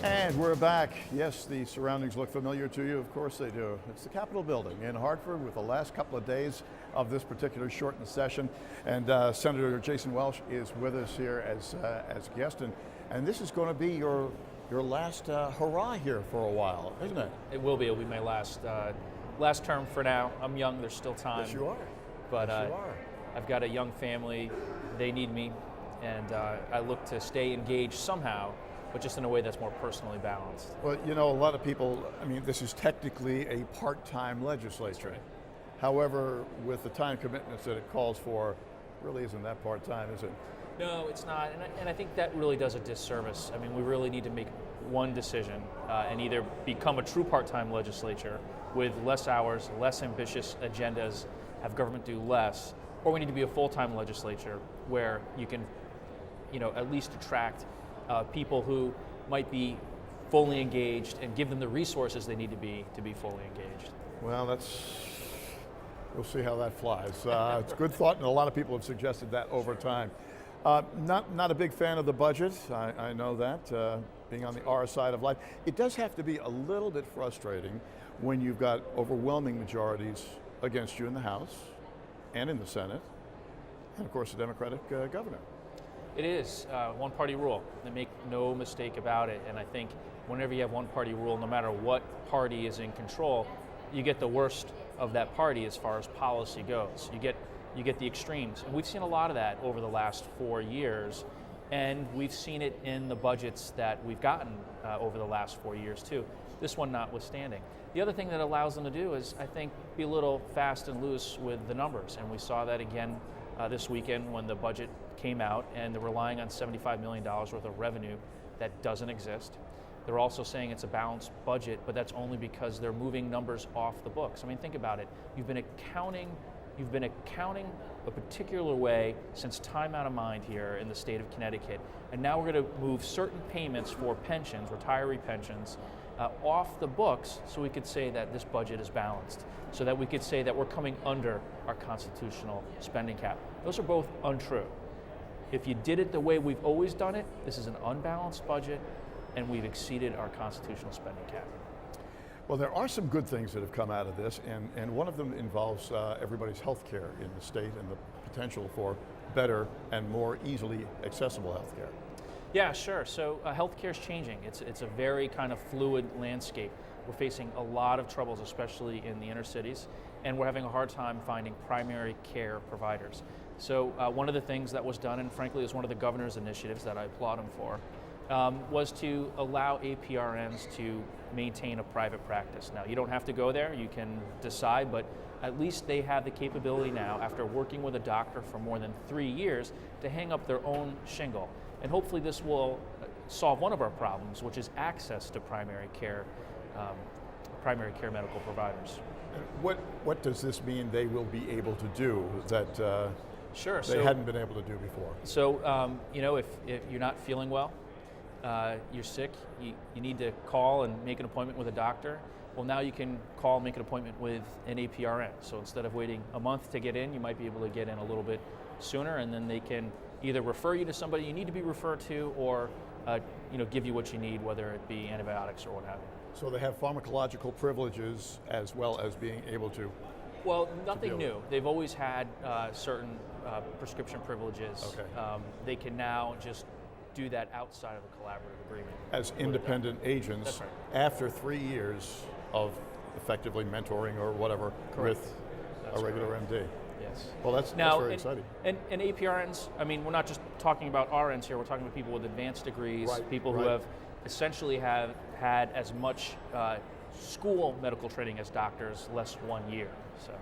And we're back. Yes, the surroundings look familiar to you. Of course they do. It's the Capitol building in Hartford with the last couple of days of this particular shortened session. And Senator Jason Welch is with us here as a guest. And this is going to be your last hurrah here for a while, isn't it? It will be. It'll be my last term for now. I'm young. There's still time. Yes, you are. But yes, you are. I've got a young family. They need me. And I look to stay engaged somehow, but just in a way that's more personally balanced. Well, you know, a lot of people, I mean, this is technically a part-time legislature. Right. However, with the time commitments that it calls for, really isn't that part-time, is it? No, it's not, and I think that really does a disservice. I mean, we really need to make one decision and either become a true part-time legislature with less hours, less ambitious agendas, have government do less, or we need to be a full-time legislature where you can, you know, at least attract people who might be fully engaged and give them the resources they need to be fully engaged. Well, we'll see how that flies. It's a good thought, and a lot of people have suggested that over time. Not a big fan of the budget, I know that, being on the R side of life. It does have to be a little bit frustrating when you've got overwhelming majorities against you in the House and in the Senate, and of course the Democratic governor. It is one-party rule, and make no mistake about it. And I think whenever you have one-party rule, no matter what party is in control, you get the worst of that party as far as policy goes. You get the extremes. And we've seen a lot of that over the last 4 years, and we've seen it in the budgets that we've gotten over the last 4 years too, this one notwithstanding. The other thing that allows them to do is, I think, be a little fast and loose with the numbers, and we saw that again this weekend when the budget came out, and they're relying on $75 million worth of revenue that doesn't exist. They're also saying it's a balanced budget, but that's only because they're moving numbers off the books. I mean, think about it. You've been accounting a particular way since time out of mind here in the state of Connecticut, and now we're going to move certain payments for pensions, retiree pensions, off the books so we could say that this budget is balanced, so that we could say that we're coming under our constitutional spending cap. Those are both untrue. If you did it the way we've always done it, this is an unbalanced budget, and we've exceeded our constitutional spending cap. Well, there are some good things that have come out of this, and one of them involves everybody's health care in the state and the potential for better and more easily accessible health care. Yeah, sure. So healthcare is changing. It's a very kind of fluid landscape. We're facing a lot of troubles, especially in the inner cities, and we're having a hard time finding primary care providers. So one of the things that was done, and frankly is one of the governor's initiatives that I applaud him for, was to allow APRNs to maintain a private practice. Now, you don't have to go there, you can decide, but at least they have the capability now, after working with a doctor for more than 3 years, to hang up their own shingle. And hopefully this will solve one of our problems, which is access to primary care medical providers. What does this mean they will be able to do that Sure. they hadn't been able to do before? So, you know, if you're not feeling well, you're sick, you need to call and make an appointment with a doctor. Well, now you can call and make an appointment with an APRN. So instead of waiting a month to get in, you might be able to get in a little bit sooner, and then they can either refer you to somebody you need to be referred to, or give you what you need, whether it be antibiotics or what have you. So they have pharmacological privileges as well as being able to. Well, nothing new. They've always had certain prescription privileges. Okay. They can now just do that outside of the collaborative agreement. As independent agents. That's right. After 3 years of effectively mentoring or whatever. Correct. With That's a regular correct. MD. Yes. Well, that's very exciting. And APRNs, I mean, we're not just talking about RNs here, we're talking about people with advanced degrees, people who have essentially have had as much school medical training as doctors, less 1 year. So.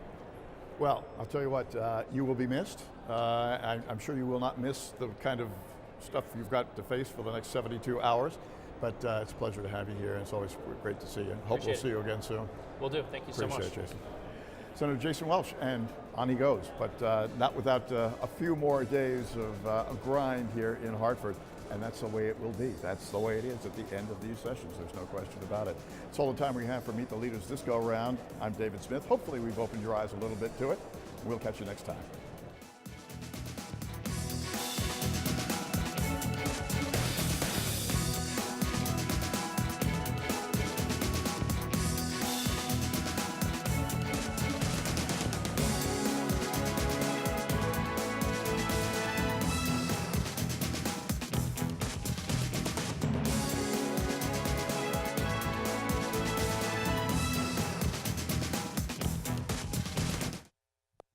Well, I'll tell you what, you will be missed. I'm sure you will not miss the kind of stuff you've got to face for the next 72 hours, but it's a pleasure to have you here, and it's always great to see you. Hope we'll see you again soon. Will do. Thank you so much. Appreciate it, Jason. Senator Jason Welch, and on he goes, but not without a few more days of a grind here in Hartford, and that's the way it will be. That's the way it is at the end of these sessions. There's no question about it. It's all the time we have for Meet the Leaders this go around. I'm David Smith. Hopefully we've opened your eyes a little bit to it. We'll catch you next time.